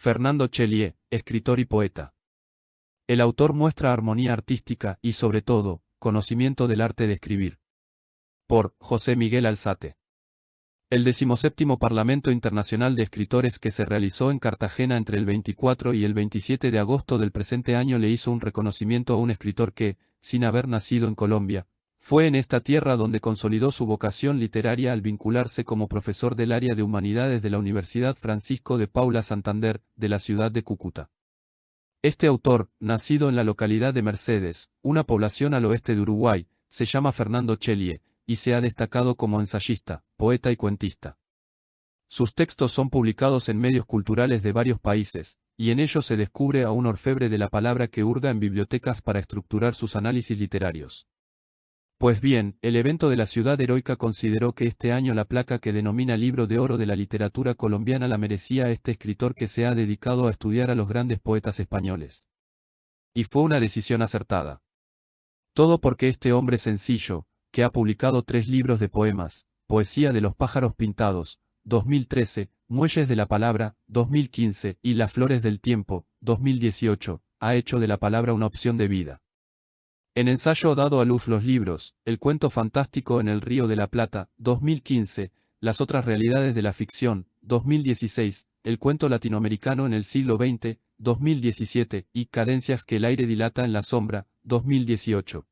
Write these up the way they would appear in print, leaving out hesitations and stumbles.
Fernando Chelier, escritor y poeta. El autor muestra armonía artística y, sobre todo, conocimiento del arte de escribir. Por José Miguel Alzate. El 17º Parlamento Internacional de Escritores que se realizó en Cartagena entre el 24 y el 27 de agosto del presente año le hizo un reconocimiento a un escritor que, sin haber nacido en Colombia, fue en esta tierra donde consolidó su vocación literaria al vincularse como profesor del área de Humanidades de la Universidad Francisco de Paula Santander, de la ciudad de Cúcuta. Este autor, nacido en la localidad de Mercedes, una población al oeste de Uruguay, se llama Fernando Chelier, y se ha destacado como ensayista, poeta y cuentista. Sus textos son publicados en medios culturales de varios países, y en ellos se descubre a un orfebre de la palabra que hurga en bibliotecas para estructurar sus análisis literarios. Pues bien, el evento de la Ciudad Heroica consideró que este año la placa que denomina Libro de Oro de la literatura colombiana la merecía a este escritor que se ha dedicado a estudiar a los grandes poetas españoles. Y fue una decisión acertada. Todo porque este hombre sencillo, que ha publicado 3 libros de poemas, Poesía de los pájaros pintados, 2013, Muelles de la palabra, 2015, y Las flores del tiempo, 2018, ha hecho de la palabra una opción de vida. En ensayo dado a luz los libros, El cuento fantástico en el río de la Plata, 2015, Las otras realidades de la ficción, 2016, El cuento latinoamericano en el siglo XX, 2017, y Cadencias que el aire dilata en la sombra, 2018.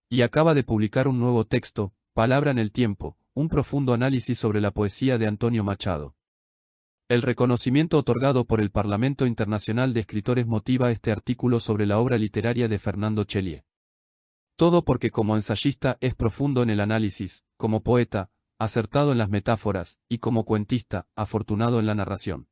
Y acaba de publicar un nuevo texto, Palabra en el tiempo, un profundo análisis sobre la poesía de Antonio Machado. El reconocimiento otorgado por el Parlamento Internacional de Escritores motiva este artículo sobre la obra literaria de Fernando Chelier. Todo porque como ensayista es profundo en el análisis, como poeta, acertado en las metáforas, y como cuentista, afortunado en la narración.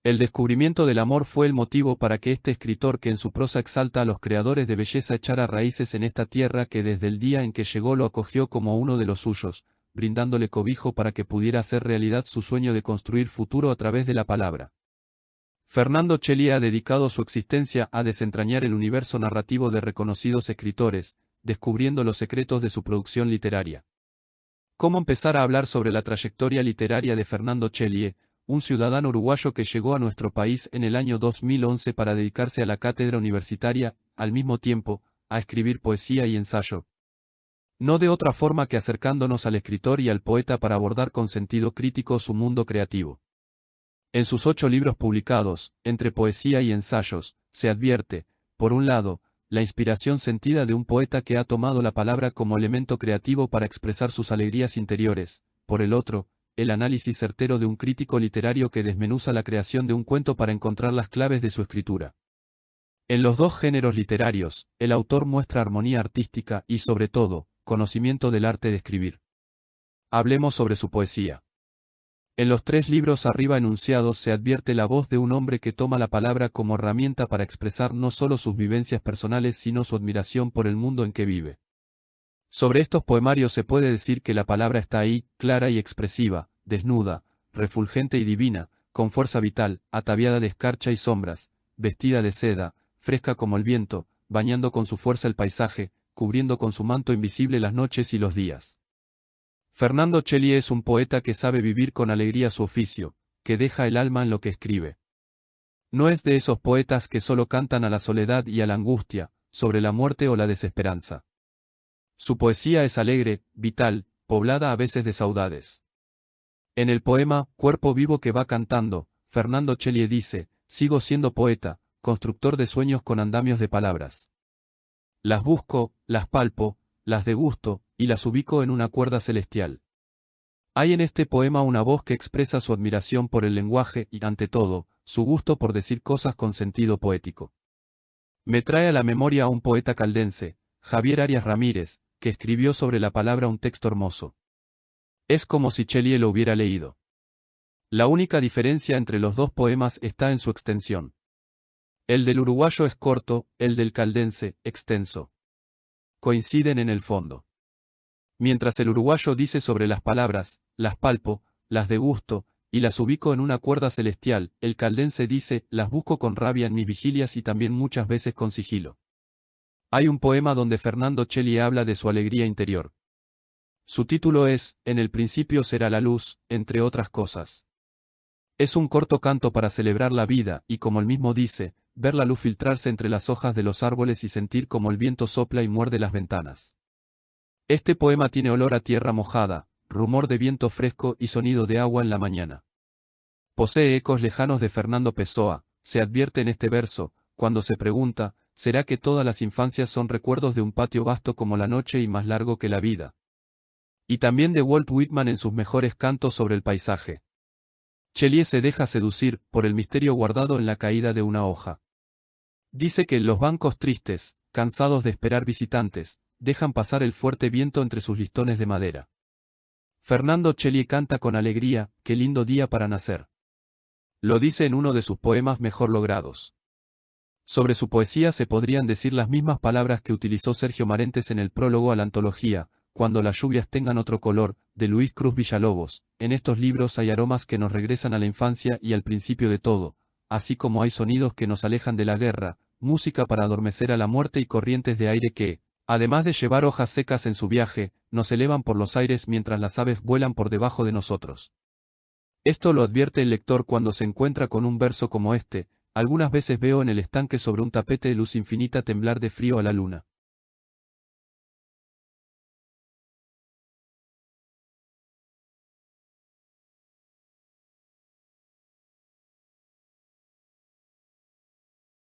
El descubrimiento del amor fue el motivo para que este escritor que en su prosa exalta a los creadores de belleza echara raíces en esta tierra que desde el día en que llegó lo acogió como uno de los suyos, brindándole cobijo para que pudiera hacer realidad su sueño de construir futuro a través de la palabra. Fernando Chelier ha dedicado su existencia a desentrañar el universo narrativo de reconocidos escritores, descubriendo los secretos de su producción literaria. ¿Cómo empezar a hablar sobre la trayectoria literaria de Fernando Chelier, un ciudadano uruguayo que llegó a nuestro país en el año 2011 para dedicarse a la cátedra universitaria, al mismo tiempo, a escribir poesía y ensayo? No de otra forma que acercándonos al escritor y al poeta para abordar con sentido crítico su mundo creativo. En sus 8 libros publicados, entre poesía y ensayos, se advierte, por un lado, la inspiración sentida de un poeta que ha tomado la palabra como elemento creativo para expresar sus alegrías interiores, por el otro, el análisis certero de un crítico literario que desmenuza la creación de un cuento para encontrar las claves de su escritura. En los dos géneros literarios, el autor muestra armonía artística y, sobre todo, conocimiento del arte de escribir. Hablemos sobre su poesía. En los 3 libros arriba enunciados se advierte la voz de un hombre que toma la palabra como herramienta para expresar no solo sus vivencias personales sino su admiración por el mundo en que vive. Sobre estos poemarios se puede decir que la palabra está ahí, clara y expresiva, desnuda, refulgente y divina, con fuerza vital, ataviada de escarcha y sombras, vestida de seda, fresca como el viento, bañando con su fuerza el paisaje, cubriendo con su manto invisible las noches y los días. Fernando Chelier es un poeta que sabe vivir con alegría su oficio, que deja el alma en lo que escribe. No es de esos poetas que solo cantan a la soledad y a la angustia, sobre la muerte o la desesperanza. Su poesía es alegre, vital, poblada a veces de saudades. En el poema Cuerpo vivo que va cantando, Fernando Chelier dice: sigo siendo poeta, constructor de sueños con andamios de palabras. Las busco, las palpo, las degusto, y las ubico en una cuerda celestial. Hay en este poema una voz que expresa su admiración por el lenguaje y, ante todo, su gusto por decir cosas con sentido poético. Me trae a la memoria a un poeta caldense, Javier Arias Ramírez, que escribió sobre la palabra un texto hermoso. Es como si Chelier lo hubiera leído. La única diferencia entre los dos poemas está en su extensión. El del uruguayo es corto, el del caldense, extenso. Coinciden en el fondo. Mientras el uruguayo dice sobre las palabras, las palpo, las degusto, y las ubico en una cuerda celestial, el caldense dice, las busco con rabia en mis vigilias y también muchas veces con sigilo. Hay un poema donde Fernando Chelier habla de su alegría interior. Su título es, En el principio será la luz, entre otras cosas. Es un corto canto para celebrar la vida y, como él mismo dice, ver la luz filtrarse entre las hojas de los árboles y sentir cómo el viento sopla y muerde las ventanas. Este poema tiene olor a tierra mojada, rumor de viento fresco y sonido de agua en la mañana. Posee ecos lejanos de Fernando Pessoa, se advierte en este verso, cuando se pregunta, ¿será que todas las infancias son recuerdos de un patio vasto como la noche y más largo que la vida? Y también de Walt Whitman en sus mejores cantos sobre el paisaje. Shelley se deja seducir por el misterio guardado en la caída de una hoja. Dice que los bancos tristes, cansados de esperar visitantes, dejan pasar el fuerte viento entre sus listones de madera. Fernando Shelley canta con alegría, qué lindo día para nacer. Lo dice en uno de sus poemas mejor logrados. Sobre su poesía se podrían decir las mismas palabras que utilizó Sergio Marentes en el prólogo a la antología, Cuando las lluvias tengan otro color, de Luis Cruz Villalobos. En estos libros hay aromas que nos regresan a la infancia y al principio de todo, así como hay sonidos que nos alejan de la guerra, música para adormecer a la muerte y corrientes de aire que, además de llevar hojas secas en su viaje, nos elevan por los aires mientras las aves vuelan por debajo de nosotros. Esto lo advierte el lector cuando se encuentra con un verso como este: algunas veces veo en el estanque sobre un tapete de luz infinita temblar de frío a la luna.